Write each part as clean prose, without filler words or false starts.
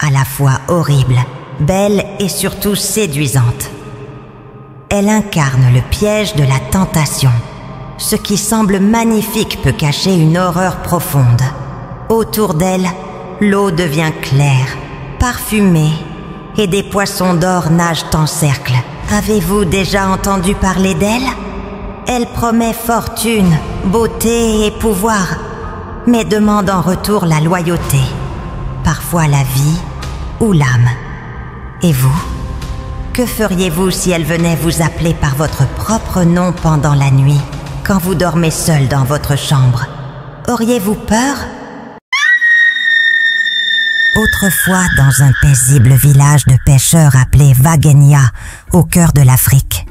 à la fois horrible, belle et surtout séduisante. Elle incarne le piège de la tentation. Ce qui semble magnifique peut cacher une horreur profonde. Autour d'elle, l'eau devient claire, parfumée, et des poissons d'or nagent en cercle. Avez-vous déjà entendu parler d'elle? Elle promet fortune, beauté et pouvoir, mais demande en retour la loyauté, parfois la vie ou l'âme. Et vous? Que feriez-vous si elle venait vous appeler par votre propre nom pendant la nuit, quand vous dormez seul dans votre chambre? Auriez-vous peur? Autrefois, dans un paisible village de pêcheurs appelé Wagenia, au cœur de l'Afrique,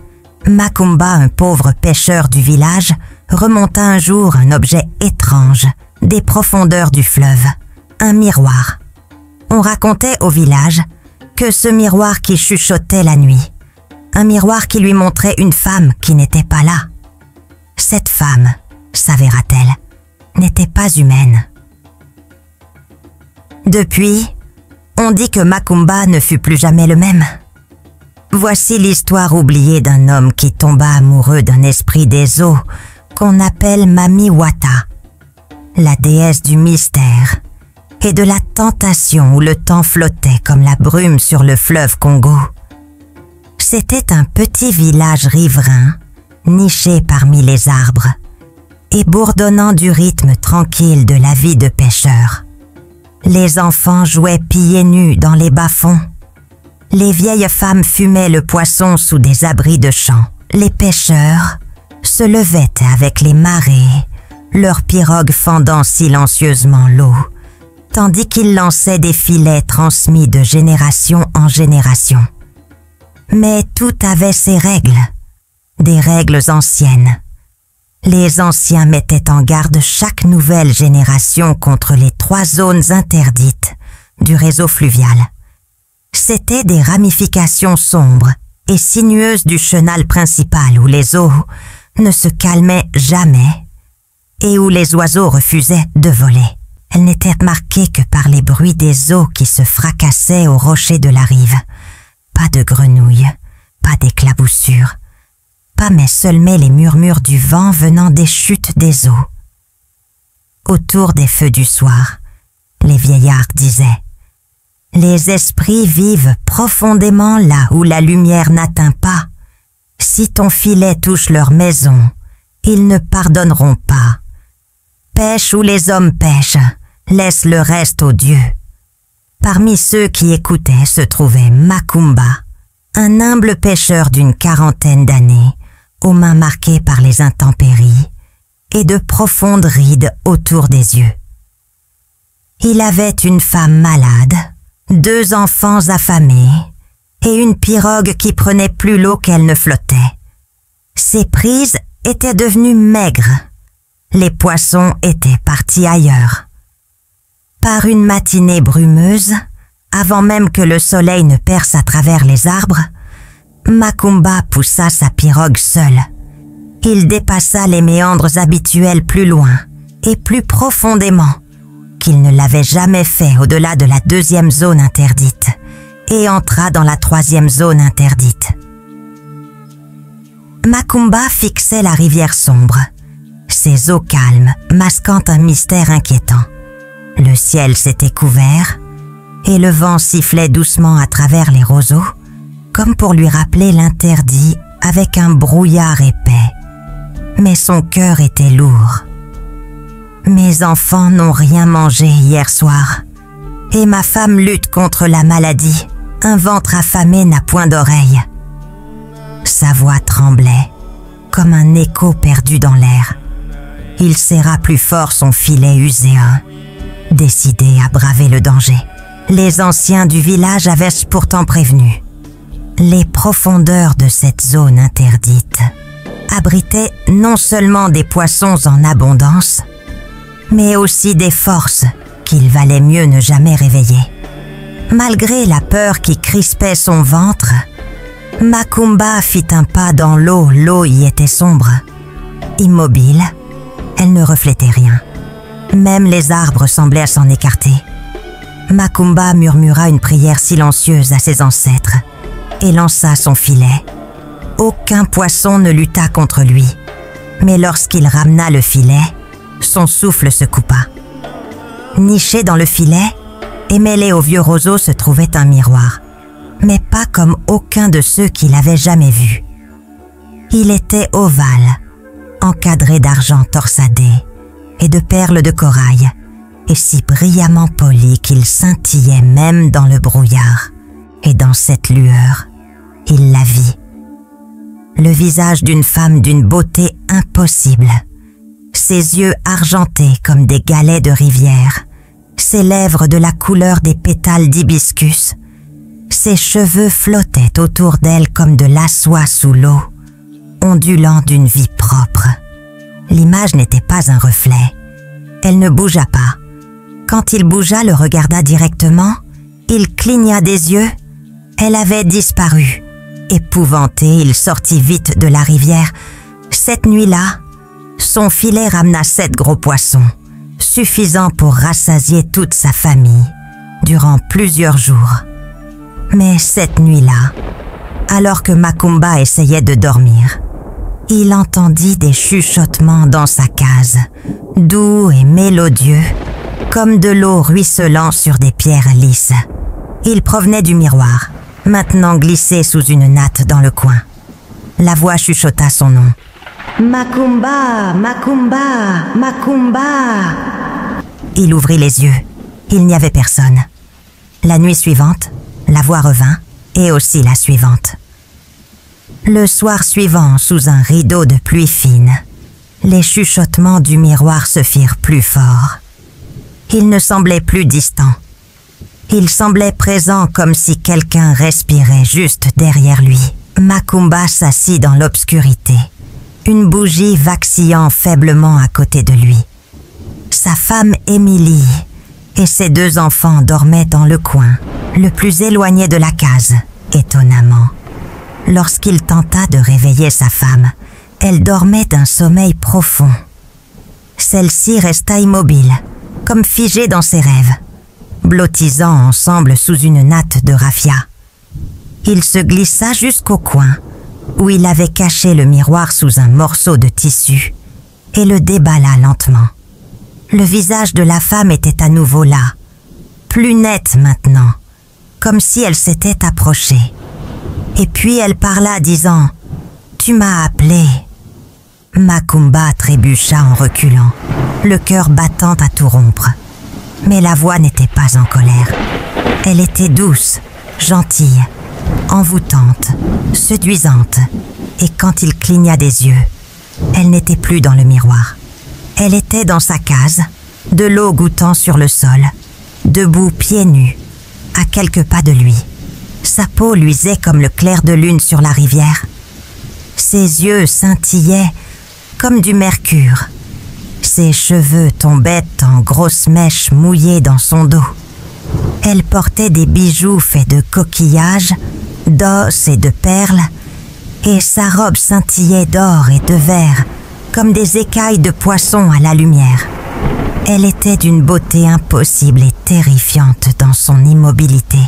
Makumba, un pauvre pêcheur du village, remonta un jour un objet étrange des profondeurs du fleuve, un miroir. On racontait au village que ce miroir qui chuchotait la nuit, un miroir qui lui montrait une femme qui n'était pas là. Cette femme, s'avéra-t-elle, n'était pas humaine. Depuis, on dit que Makumba ne fut plus jamais le même. Voici l'histoire oubliée d'un homme qui tomba amoureux d'un esprit des eaux qu'on appelle Mamiwata, la déesse du mystère et de la tentation où le temps flottait comme la brume sur le fleuve Congo. C'était un petit village riverain, niché parmi les arbres et bourdonnant du rythme tranquille de la vie de pêcheur. Les enfants jouaient pieds nus dans les bas-fonds. Les vieilles femmes fumaient le poisson sous des abris de champs. Les pêcheurs se levaient avec les marées, leurs pirogues fendant silencieusement l'eau, tandis qu'ils lançaient des filets transmis de génération en génération. Mais tout avait ses règles, des règles anciennes. Les anciens mettaient en garde chaque nouvelle génération contre les 3 zones interdites du réseau fluvial. C'étaient des ramifications sombres et sinueuses du chenal principal où les eaux ne se calmaient jamais et où les oiseaux refusaient de voler. Elles n'étaient marquées que par les bruits des eaux qui se fracassaient aux rochers de la rive. Pas de grenouilles, pas d'éclaboussures, pas mais seulement les murmures du vent venant des chutes des eaux. Autour des feux du soir, les vieillards disaient « Les esprits vivent profondément là où la lumière n'atteint pas. Si ton filet touche leur maison, ils ne pardonneront pas. Pêche où les hommes pêchent, laisse le reste aux dieux. » Parmi ceux qui écoutaient se trouvait Makumba, un humble pêcheur d'une 40aine d'années, aux mains marquées par les intempéries et de profondes rides autour des yeux. Il avait une femme malade, 2 enfants affamés et une pirogue qui prenait plus l'eau qu'elle ne flottait. Ses prises étaient devenues maigres. Les poissons étaient partis ailleurs. Par une matinée brumeuse, avant même que le soleil ne perce à travers les arbres, Makumba poussa sa pirogue seul. Il dépassa les méandres habituels plus loin et plus profondément qu'il ne l'avait jamais fait au-delà de la 2e zone interdite et entra dans la 3e zone interdite. Makumba fixait la rivière sombre, ses eaux calmes masquant un mystère inquiétant. Le ciel s'était couvert et le vent sifflait doucement à travers les roseaux, comme pour lui rappeler l'interdit avec un brouillard épais. Mais son cœur était lourd. Mes enfants n'ont rien mangé hier soir, et ma femme lutte contre la maladie. Un ventre affamé n'a point d'oreille. Sa voix tremblait, comme un écho perdu dans l'air. Il serra plus fort son filet uséen, décidé à braver le danger. Les anciens du village avaient pourtant prévenu. Les profondeurs de cette zone interdite abritaient non seulement des poissons en abondance, mais aussi des forces qu'il valait mieux ne jamais réveiller. Malgré la peur qui crispait son ventre, Makumba fit un pas dans l'eau. L'eau y était sombre. Immobile, elle ne reflétait rien. Même les arbres semblaient s'en écarter. Macumba murmura une prière silencieuse à ses ancêtres et lança son filet. Aucun poisson ne lutta contre lui, mais lorsqu'il ramena le filet, son souffle se coupa. Niché dans le filet et mêlé au vieux roseau se trouvait un miroir, mais pas comme aucun de ceux qu'il avait jamais vus. Il était ovale, encadré d'argent torsadé et de perles de corail, et si brillamment poli qu'il scintillait même dans le brouillard. Et dans cette lueur, il la vit. Le visage d'une femme d'une beauté impossible, ses yeux argentés comme des galets de rivière, ses lèvres de la couleur des pétales d'hibiscus, ses cheveux flottaient autour d'elle comme de la soie sous l'eau, ondulant d'une vie propre. L'image n'était pas un reflet. Elle ne bougea pas. Quand il bougea, le regarda directement, il cligna des yeux. Elle avait disparu. Épouvanté, il sortit vite de la rivière. Cette nuit-là, son filet ramena 7 gros poissons, suffisant pour rassasier toute sa famille durant plusieurs jours. Mais cette nuit-là, alors que Macumba essayait de dormir, il entendit des chuchotements dans sa case, doux et mélodieux, comme de l'eau ruisselant sur des pierres lisses. Ils provenaient du miroir, maintenant glissé sous une natte dans le coin. La voix chuchota son nom. « Macumba, Macumba, Macumba !» Il ouvrit les yeux. Il n'y avait personne. La nuit suivante, la voix revint, et aussi la suivante. Le soir suivant, sous un rideau de pluie fine, les chuchotements du miroir se firent plus forts. Il ne semblait plus distant. Il semblait présent comme si quelqu'un respirait juste derrière lui. Macumba s'assit dans l'obscurité, une bougie vacillant faiblement à côté de lui. Sa femme Émilie et ses 2 enfants dormaient dans le coin, le plus éloigné de la case, étonnamment. Lorsqu'il tenta de réveiller sa femme, elle dormait d'un sommeil profond. Celle-ci resta immobile, comme figée dans ses rêves, blottisant ensemble sous une natte de raffia. Il se glissa jusqu'au coin, où il avait caché le miroir sous un morceau de tissu, et le déballa lentement. Le visage de la femme était à nouveau là, plus net maintenant, comme si elle s'était approchée. Et puis elle parla, disant « Tu m'as appelé ». Macumba trébucha en reculant, le cœur battant à tout rompre. Mais la voix n'était pas en colère. Elle était douce, gentille, envoûtante, séduisante. Et quand il cligna des yeux, elle n'était plus dans le miroir. Elle était dans sa case, de l'eau gouttant sur le sol, debout pieds nus, à quelques pas de lui. Sa peau luisait comme le clair de lune sur la rivière. Ses yeux scintillaient comme du mercure. Ses cheveux tombaient en grosses mèches mouillées dans son dos. Elle portait des bijoux faits de coquillages, d'os et de perles, et sa robe scintillait d'or et de verre, comme des écailles de poisson à la lumière. Elle était d'une beauté impossible et terrifiante dans son immobilité.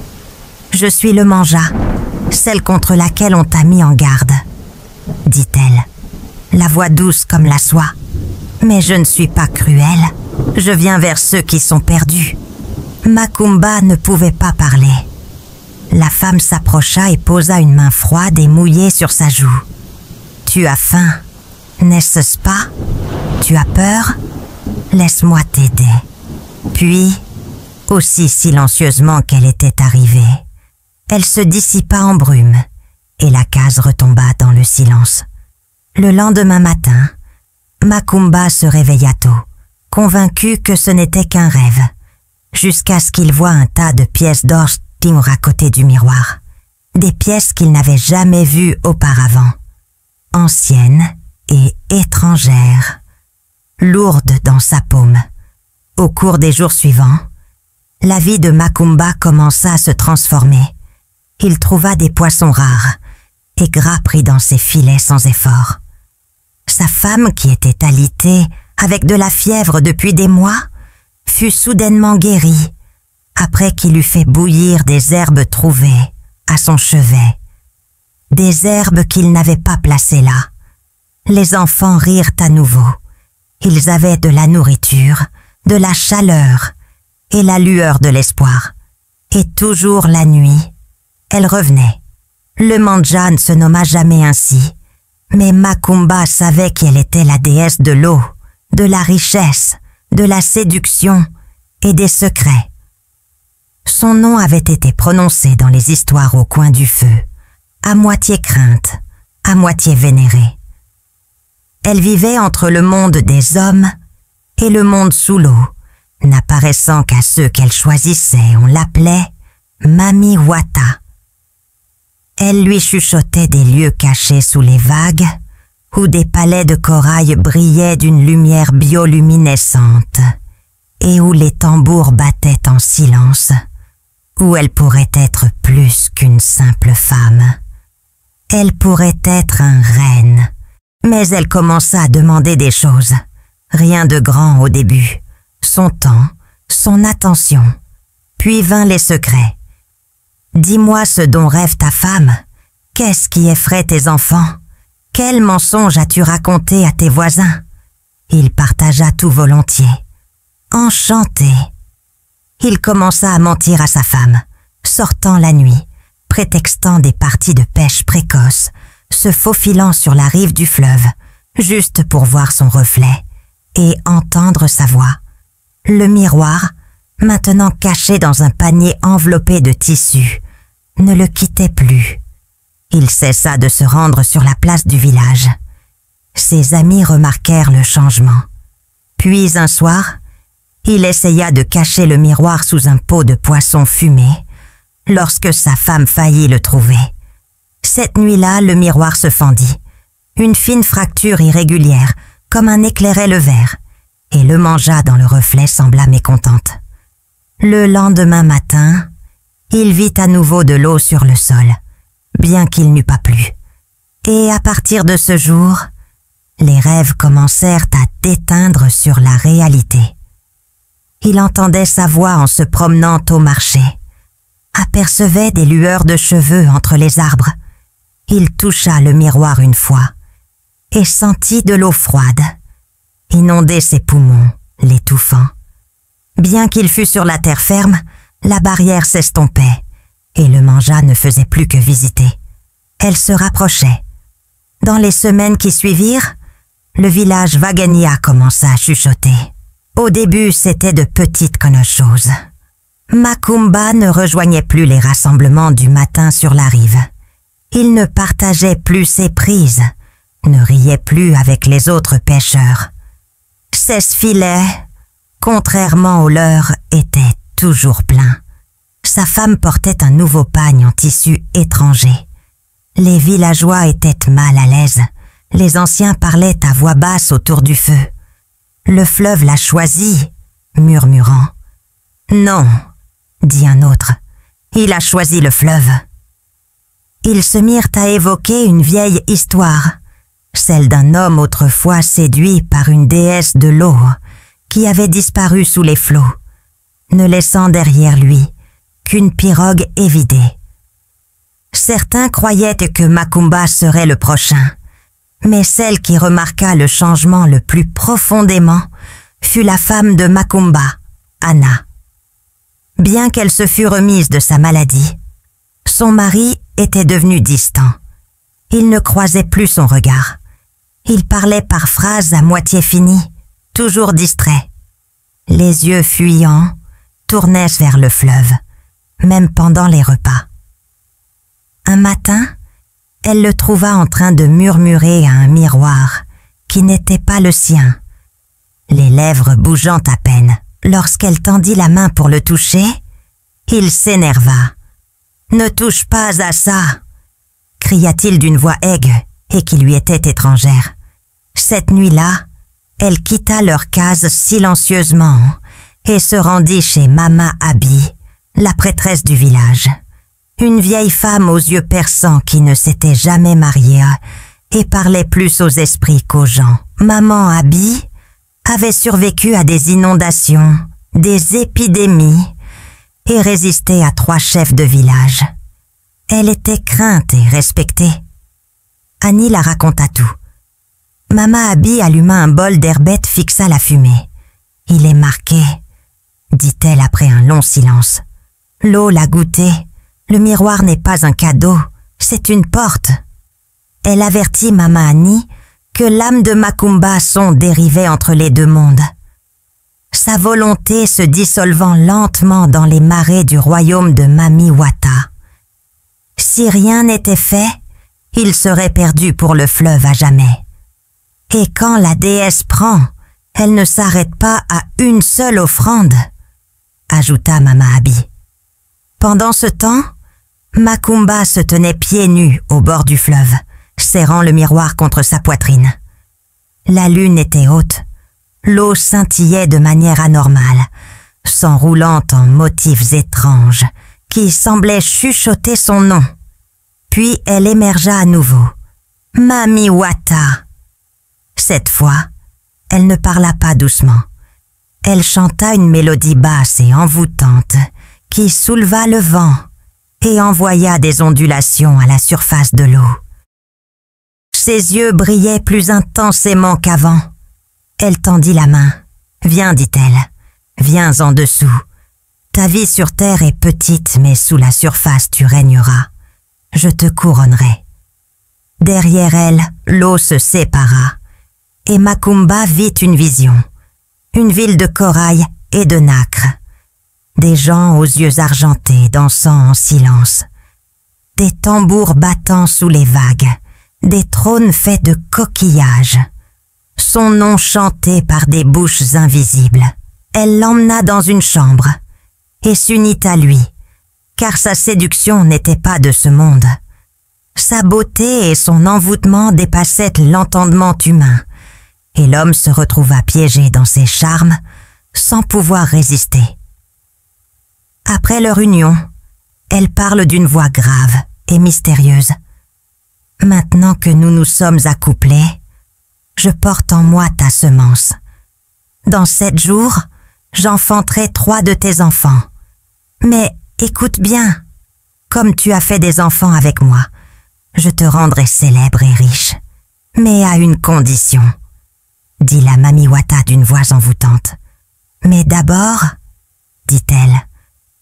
« Je suis le manja, celle contre laquelle on t'a mis en garde, » dit-elle, la voix douce comme la soie. « Mais je ne suis pas cruelle, je viens vers ceux qui sont perdus. » Macumba ne pouvait pas parler. La femme s'approcha et posa une main froide et mouillée sur sa joue. « Tu as faim, n'est-ce pas? Tu as peur? Laisse-moi t'aider. » Puis, aussi silencieusement qu'elle était arrivée, elle se dissipa en brume et la case retomba dans le silence. Le lendemain matin, Macumba se réveilla tôt, convaincu que ce n'était qu'un rêve, jusqu'à ce qu'il voie un tas de pièces d'or à côté du miroir, des pièces qu'il n'avait jamais vues auparavant, anciennes et étrangères, lourdes dans sa paume. Au cours des jours suivants, la vie de Macumba commença à se transformer. Il trouva des poissons rares et gras pris dans ses filets sans effort. Sa femme, qui était alitée avec de la fièvre depuis des mois, fut soudainement guérie, après qu'il eut fait bouillir des herbes trouvées à son chevet, des herbes qu'il n'avait pas placées là. Les enfants rirent à nouveau. Ils avaient de la nourriture, de la chaleur et la lueur de l'espoir. Et toujours la nuit, elle revenait. Le Mandja ne se nomma jamais ainsi, mais Macumba savait qu'elle était la déesse de l'eau, de la richesse, de la séduction et des secrets. Son nom avait été prononcé dans les histoires au coin du feu, à moitié crainte, à moitié vénérée. Elle vivait entre le monde des hommes et le monde sous l'eau, n'apparaissant qu'à ceux qu'elle choisissait. On l'appelait Mami Wata. Elle lui chuchotait des lieux cachés sous les vagues, où des palais de corail brillaient d'une lumière bioluminescente, et où les tambours battaient en silence, où elle pourrait être plus qu'une simple femme. Elle pourrait être un reine, mais elle commença à demander des choses. Rien de grand au début. Son temps, son attention. Puis vinrent les secrets. Dis-moi ce dont rêve ta femme. Qu'est-ce qui effraie tes enfants? Quel mensonge as-tu raconté à tes voisins? Il partagea tout volontiers. Enchanté. Il commença à mentir à sa femme, sortant la nuit, prétextant des parties de pêche précoces, se faufilant sur la rive du fleuve, juste pour voir son reflet et entendre sa voix. Le miroir, maintenant caché dans un panier enveloppé de tissu, ne le quittait plus. Il cessa de se rendre sur la place du village. Ses amis remarquèrent le changement. Puis un soir, il essaya de cacher le miroir sous un pot de poisson fumé, lorsque sa femme faillit le trouver. Cette nuit-là, le miroir se fendit. Une fine fracture irrégulière, comme un éclairait le verre, et le Mandja dans le reflet sembla mécontente. Le lendemain matin, il vit à nouveau de l'eau sur le sol, bien qu'il n'eût pas plu. Et à partir de ce jour, les rêves commencèrent à déteindre sur la réalité. Il entendait sa voix en se promenant au marché, apercevait des lueurs de cheveux entre les arbres. Il toucha le miroir une fois et sentit de l'eau froide inonder ses poumons, l'étouffant. Bien qu'il fût sur la terre ferme, la barrière s'estompait et le Mandja ne faisait plus que visiter. Elle se rapprochait. Dans les semaines qui suivirent, le village Vagania commença à chuchoter. Au début, c'était de petites choses. Macumba ne rejoignait plus les rassemblements du matin sur la rive. Il ne partageait plus ses prises, ne riait plus avec les autres pêcheurs. Ses filets, contrairement aux leurs, étaient toujours pleins. Sa femme portait un nouveau pagne en tissu étranger. Les villageois étaient mal à l'aise. Les anciens parlaient à voix basse autour du feu. Le fleuve l'a choisi, murmurant. « Non, » dit un autre, « il a choisi le fleuve. » Ils se mirent à évoquer une vieille histoire, celle d'un homme autrefois séduit par une déesse de l'eau qui avait disparu sous les flots, ne laissant derrière lui qu'une pirogue évidée. Certains croyaient que Macumba serait le prochain, mais celle qui remarqua le changement le plus profondément fut la femme de Macumba, Anna. Bien qu'elle se fût remise de sa maladie, son mari était devenu distant. Il ne croisait plus son regard. Il parlait par phrases à moitié finies, toujours distrait. Les yeux fuyants tournaient vers le fleuve, même pendant les repas. Un matin, elle le trouva en train de murmurer à un miroir qui n'était pas le sien, les lèvres bougeant à peine. Lorsqu'elle tendit la main pour le toucher, il s'énerva. « Ne touche pas à ça !» cria-t-il d'une voix aiguë et qui lui était étrangère. Cette nuit-là, elle quitta leur case silencieusement et se rendit chez Mama Abi, la prêtresse du village. Une vieille femme aux yeux perçants qui ne s'était jamais mariée et parlait plus aux esprits qu'aux gens. Maman Abi avait survécu à des inondations, des épidémies et résistait à 3 chefs de village. Elle était crainte et respectée. Annie la raconta tout. Mama Abi alluma un bol d'herbette, fixa la fumée. « Il est marqué », dit-elle après un long silence. « L'eau l'a goûté. Le miroir n'est pas un cadeau, c'est une porte. » Elle avertit Mama Annie que l'âme de Macumba Son dérivait entre les 2 mondes. Sa volonté se dissolvant lentement dans les marais du royaume de Mami Wata. Si rien n'était fait, il serait perdu pour le fleuve à jamais. Et quand la déesse prend, elle ne s'arrête pas à une seule offrande, ajouta Mama Abi. Pendant ce temps, Macumba se tenait pieds nus au bord du fleuve, serrant le miroir contre sa poitrine. La lune était haute. L'eau scintillait de manière anormale, s'enroulant en motifs étranges qui semblaient chuchoter son nom. Puis elle émergea à nouveau. « Mami Wata !» Cette fois, elle ne parla pas doucement. Elle chanta une mélodie basse et envoûtante qui souleva le vent et envoya des ondulations à la surface de l'eau. Ses yeux brillaient plus intensément qu'avant. Elle tendit la main. « Viens, dit-elle. Viens en dessous. Ta vie sur terre est petite, mais sous la surface tu régneras. Je te couronnerai. » Derrière elle, l'eau se sépara, et Macumba vit une vision. Une ville de corail et de nacre. Des gens aux yeux argentés dansant en silence. Des tambours battant sous les vagues. Des trônes faits de coquillages. Son nom chanté par des bouches invisibles. Elle l'emmena dans une chambre et s'unit à lui, car sa séduction n'était pas de ce monde. Sa beauté et son envoûtement dépassaient l'entendement humain, et l'homme se retrouva piégé dans ses charmes sans pouvoir résister. Après leur union, elle parle d'une voix grave et mystérieuse. « Maintenant que nous nous sommes accouplés, je porte en moi ta semence. Dans 7 jours, j'enfanterai 3 de tes enfants. Mais écoute bien, comme tu as fait des enfants avec moi, je te rendrai célèbre et riche, mais à une condition, dit la Mami Wata d'une voix envoûtante. Mais d'abord, dit-elle,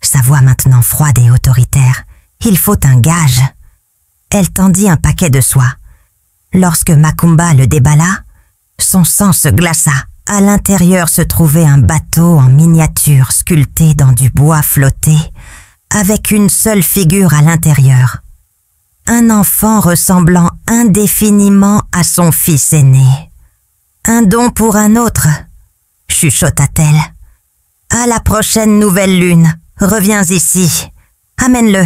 sa voix maintenant froide et autoritaire, il faut un gage. Elle tendit un paquet de soie. Lorsque Macumba le déballa, son sang se glaça. À l'intérieur se trouvait un bateau en miniature sculpté dans du bois flotté, avec une seule figure à l'intérieur. Un enfant ressemblant indéfiniment à son fils aîné. Un don pour un autre, chuchota-t-elle. À la prochaine nouvelle lune, reviens ici. Amène-le,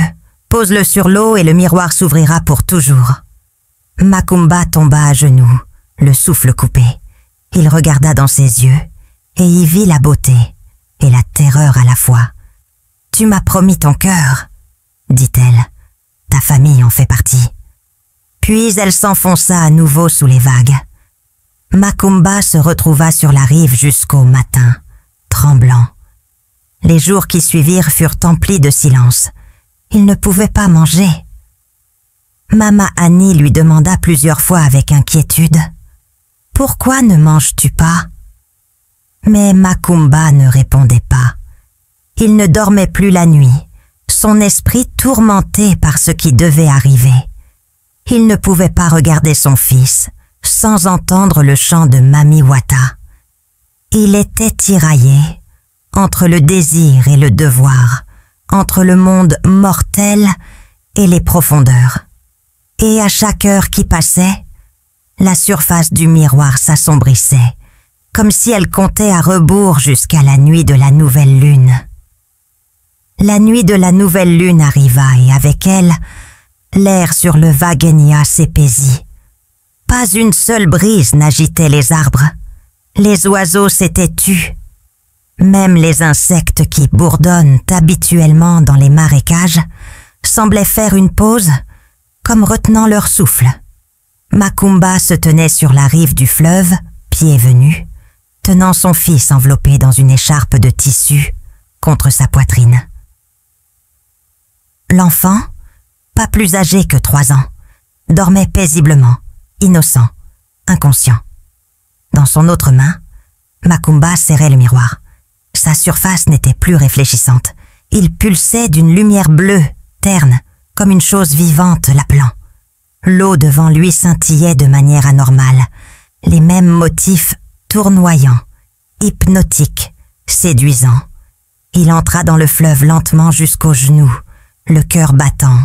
pose-le sur l'eau et le miroir s'ouvrira pour toujours. Macumba tomba à genoux, le souffle coupé. Il regarda dans ses yeux et y vit la beauté et la terreur à la fois. « Tu m'as promis ton cœur, » dit-elle. « Ta famille en fait partie. » Puis elle s'enfonça à nouveau sous les vagues. Macumba se retrouva sur la rive jusqu'au matin, tremblant. Les jours qui suivirent furent emplis de silence. Il ne pouvait pas manger. Mama Annie lui demanda plusieurs fois avec inquiétude. « Pourquoi ne manges-tu pas ?» Mais Macumba ne répondait pas. Il ne dormait plus la nuit, son esprit tourmenté par ce qui devait arriver. Il ne pouvait pas regarder son fils sans entendre le chant de Mami Wata. Il était tiraillé entre le désir et le devoir, entre le monde mortel et les profondeurs. Et à chaque heure qui passait, la surface du miroir s'assombrissait, comme si elle comptait à rebours jusqu'à la nuit de la nouvelle lune. La nuit de la nouvelle lune arriva et avec elle, l'air sur le Vagenia s'épaisit. Pas une seule brise n'agitait les arbres. Les oiseaux s'étaient tus. Même les insectes qui bourdonnent habituellement dans les marécages semblaient faire une pause, comme retenant leur souffle. Macumba se tenait sur la rive du fleuve, pieds venus, tenant son fils enveloppé dans une écharpe de tissu contre sa poitrine. L'enfant, pas plus âgé que 3 ans, dormait paisiblement, innocent, inconscient. Dans son autre main, Macumba serrait le miroir. Sa surface n'était plus réfléchissante. Il pulsait d'une lumière bleue, terne, comme une chose vivante l'appelant. L'eau devant lui scintillait de manière anormale, les mêmes motifs tournoyants, hypnotiques, séduisants. Il entra dans le fleuve lentement jusqu'aux genoux, le cœur battant,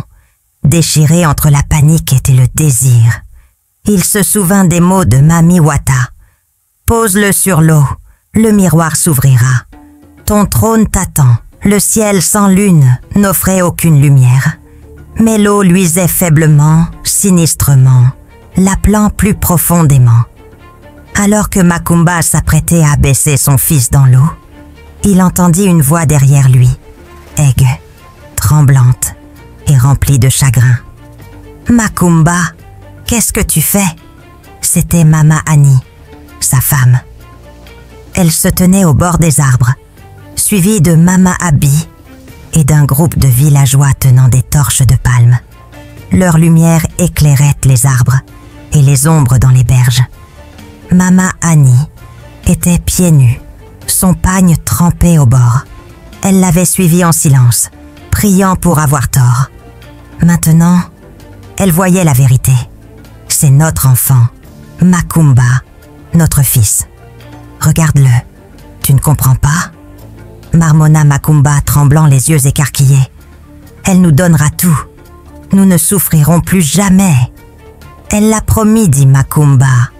déchiré entre la panique et le désir. Il se souvint des mots de Mami Wata. « Pose-le sur l'eau, le miroir s'ouvrira. Ton trône t'attend, le ciel sans lune n'offrait aucune lumière. » Mais l'eau luisait faiblement, sinistrement, l'appelant plus profondément. Alors que Macumba s'apprêtait à baisser son fils dans l'eau, il entendit une voix derrière lui, aiguë, tremblante et remplie de chagrin. « Macumba, qu'est-ce que tu fais ?» C'était Mama Annie, sa femme. Elle se tenait au bord des arbres, suivie de Mama Abi et d'un groupe de villageois tenant des torches de palme. Leur lumière éclairait les arbres et les ombres dans les berges. Mama Annie était pieds nus, son pagne trempé au bord. Elle l'avait suivi en silence, priant pour avoir tort. Maintenant, elle voyait la vérité. C'est notre enfant, Macumba, notre fils. Regarde-le, tu ne comprends pas ? Marmonna Macumba, tremblant les yeux écarquillés. Elle nous donnera tout. Nous ne souffrirons plus jamais. Elle l'a promis, dit Macumba.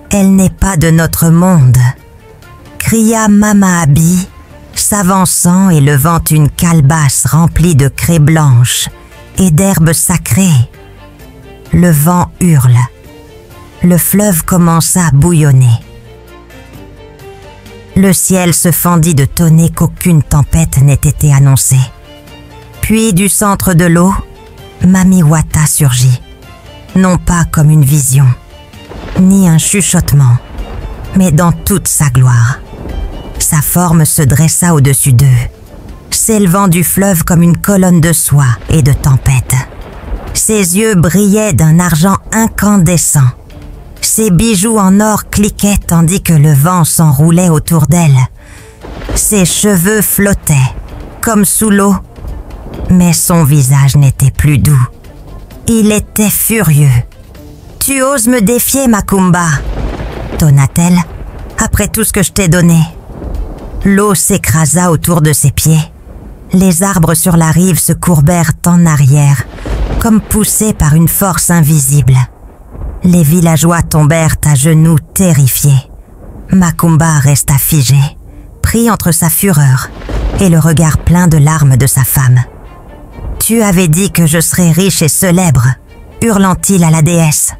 Elle n'est pas de notre monde, cria Mama Abi, s'avançant et levant une calebasse remplie de craie blanche et d'herbes sacrées. Le vent hurle. Le fleuve commença à bouillonner. Le ciel se fendit de tonner qu'aucune tempête n'ait été annoncée. Puis du centre de l'eau, Mami Wata surgit, non pas comme une vision, ni un chuchotement, mais dans toute sa gloire. Sa forme se dressa au-dessus d'eux, s'élevant du fleuve comme une colonne de soie et de tempête. Ses yeux brillaient d'un argent incandescent. Ses bijoux en or cliquaient tandis que le vent s'enroulait autour d'elle. Ses cheveux flottaient, comme sous l'eau, mais son visage n'était plus doux. Il était furieux. « Tu oses me défier, Macumba ?» tonna-t-elle, « après tout ce que je t'ai donné. » L'eau s'écrasa autour de ses pieds. Les arbres sur la rive se courbèrent en arrière, comme poussés par une force invisible. Les villageois tombèrent à genoux terrifiés. Macumba resta figé, pris entre sa fureur et le regard plein de larmes de sa femme. « Tu avais dit que je serais riche et célèbre » hurlant-il à la déesse.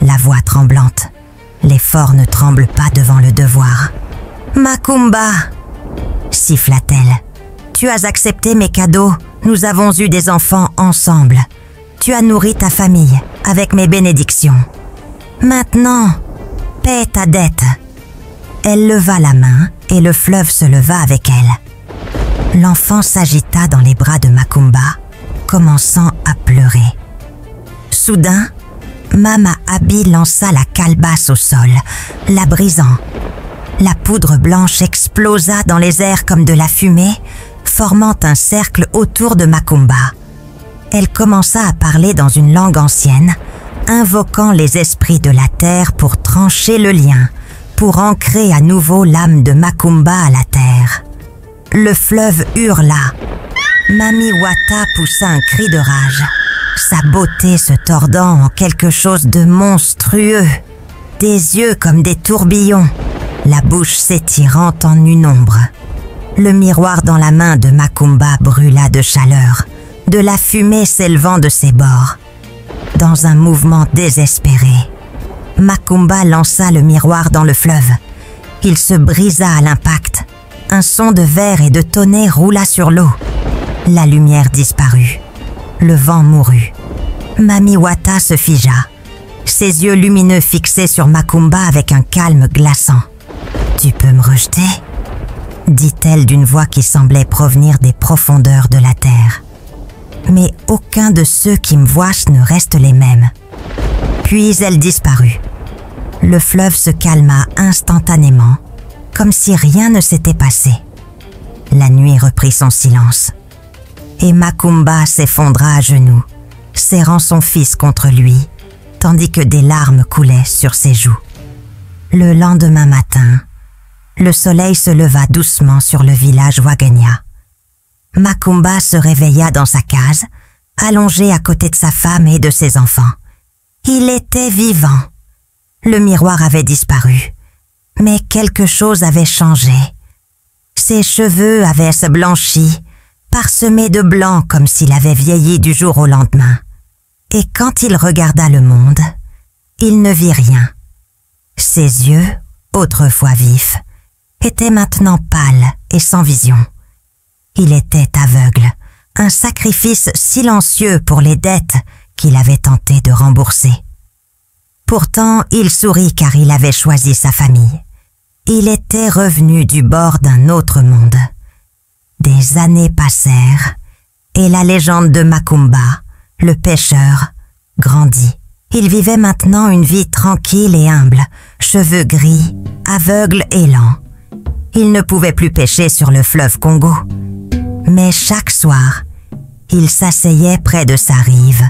La voix tremblante. Les forts ne tremblent pas devant le devoir. « Macumba » siffla-t-elle. « Tu as accepté mes cadeaux, nous avons eu des enfants ensemble. Tu as nourri ta famille avec mes bénédictions. Maintenant, paie ta dette. » Elle leva la main et le fleuve se leva avec elle. L'enfant s'agita dans les bras de Macumba, commençant à pleurer. Soudain, Mama Abi lança la calebasse au sol, la brisant. La poudre blanche explosa dans les airs comme de la fumée, formant un cercle autour de Macumba. Elle commença à parler dans une langue ancienne, invoquant les esprits de la terre pour trancher le lien, pour ancrer à nouveau l'âme de Macumba à la terre. Le fleuve hurla. Mami Wata poussa un cri de rage, sa beauté se tordant en quelque chose de monstrueux, des yeux comme des tourbillons, la bouche s'étirant en une ombre. Le miroir dans la main de Macumba brûla de chaleur, de la fumée s'élevant de ses bords. Dans un mouvement désespéré, Macumba lança le miroir dans le fleuve. Il se brisa à l'impact. Un son de verre et de tonnerre roula sur l'eau. La lumière disparut. Le vent mourut. Mami Wata se figea, ses yeux lumineux fixés sur Macumba avec un calme glaçant. « Tu peux me rejeter ?» dit-elle d'une voix qui semblait provenir des profondeurs de la terre. mais aucun de ceux qui me voient ne reste les mêmes. Puis elle disparut. Le fleuve se calma instantanément, comme si rien ne s'était passé. La nuit reprit son silence, et Macumba s'effondra à genoux, serrant son fils contre lui, tandis que des larmes coulaient sur ses joues. Le lendemain matin, le soleil se leva doucement sur le village Wagenya. Macumba se réveilla dans sa case, allongé à côté de sa femme et de ses enfants. Il était vivant. Le miroir avait disparu, mais quelque chose avait changé. Ses cheveux avaient se blanchi, parsemés de blanc comme s'il avait vieilli du jour au lendemain. Et quand il regarda le monde, il ne vit rien. Ses yeux, autrefois vifs, étaient maintenant pâles et sans vision. Il était aveugle, un sacrifice silencieux pour les dettes qu'il avait tenté de rembourser. Pourtant, il sourit car il avait choisi sa famille. Il était revenu du bord d'un autre monde. Des années passèrent et la légende de Macumba, le pêcheur, grandit. Il vivait maintenant une vie tranquille et humble, cheveux gris, aveugle et lent. Il ne pouvait plus pêcher sur le fleuve Congo. Mais chaque soir, il s'asseyait près de sa rive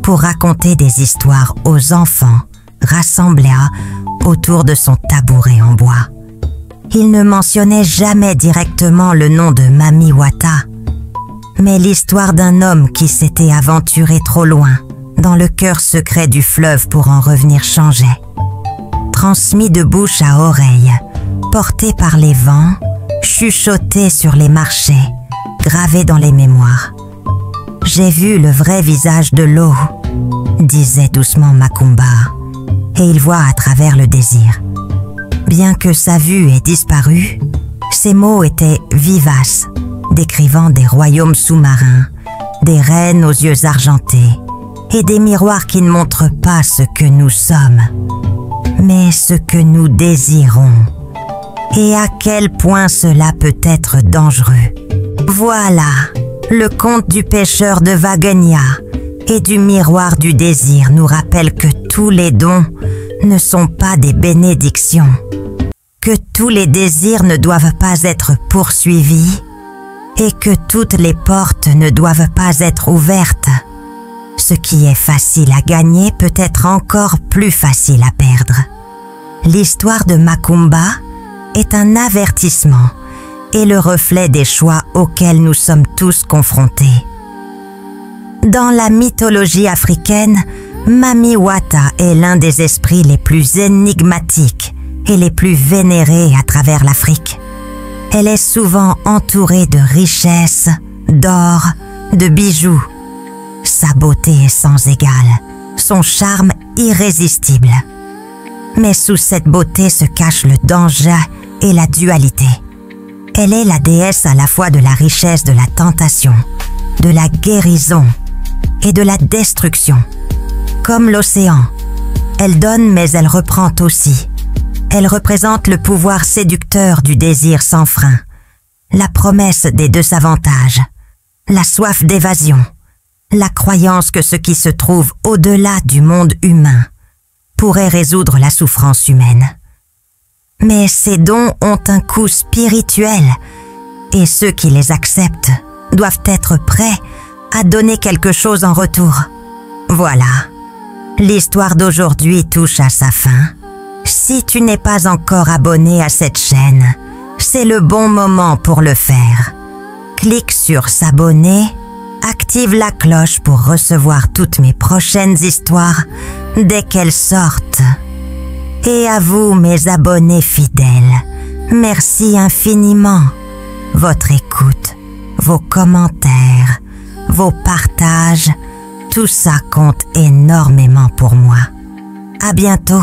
pour raconter des histoires aux enfants rassemblés autour de son tabouret en bois. Il ne mentionnait jamais directement le nom de Mami Wata, mais l'histoire d'un homme qui s'était aventuré trop loin dans le cœur secret du fleuve pour en revenir changeait. Transmis de bouche à oreille, porté par les vents, chuchoté sur les marchés, gravé dans les mémoires. « J'ai vu le vrai visage de l'eau », disait doucement Macumba, et il voit à travers le désir. Bien que sa vue ait disparu, ses mots étaient vivaces, décrivant des royaumes sous-marins, des reines aux yeux argentés et des miroirs qui ne montrent pas ce que nous sommes, mais ce que nous désirons, et à quel point cela peut être dangereux. Voilà, le conte du pêcheur de Wagenya et du miroir du désir nous rappelle que tous les dons ne sont pas des bénédictions, que tous les désirs ne doivent pas être poursuivis et que toutes les portes ne doivent pas être ouvertes. Ce qui est facile à gagner peut être encore plus facile à perdre. L'histoire de Macumba est un avertissement et le reflet des choix auxquels nous sommes tous confrontés. Dans la mythologie africaine, Mami Wata est l'un des esprits les plus énigmatiques et les plus vénérés à travers l'Afrique. Elle est souvent entourée de richesses, d'or, de bijoux. Sa beauté est sans égale, son charme irrésistible. Mais sous cette beauté se cache le danger et la dualité. Elle est la déesse à la fois de la richesse, de la tentation, de la guérison et de la destruction. Comme l'océan, elle donne mais elle reprend aussi. Elle représente le pouvoir séducteur du désir sans frein, la promesse des désavantages, la soif d'évasion, la croyance que ce qui se trouve au-delà du monde humain pourrait résoudre la souffrance humaine. Mais ces dons ont un coût spirituel et ceux qui les acceptent doivent être prêts à donner quelque chose en retour. Voilà, l'histoire d'aujourd'hui touche à sa fin. Si tu n'es pas encore abonné à cette chaîne, c'est le bon moment pour le faire. Clique sur s'abonner, active la cloche pour recevoir toutes mes prochaines histoires dès qu'elles sortent. Et à vous, mes abonnés fidèles, merci infiniment. Votre écoute, vos commentaires, vos partages, tout ça compte énormément pour moi. À bientôt.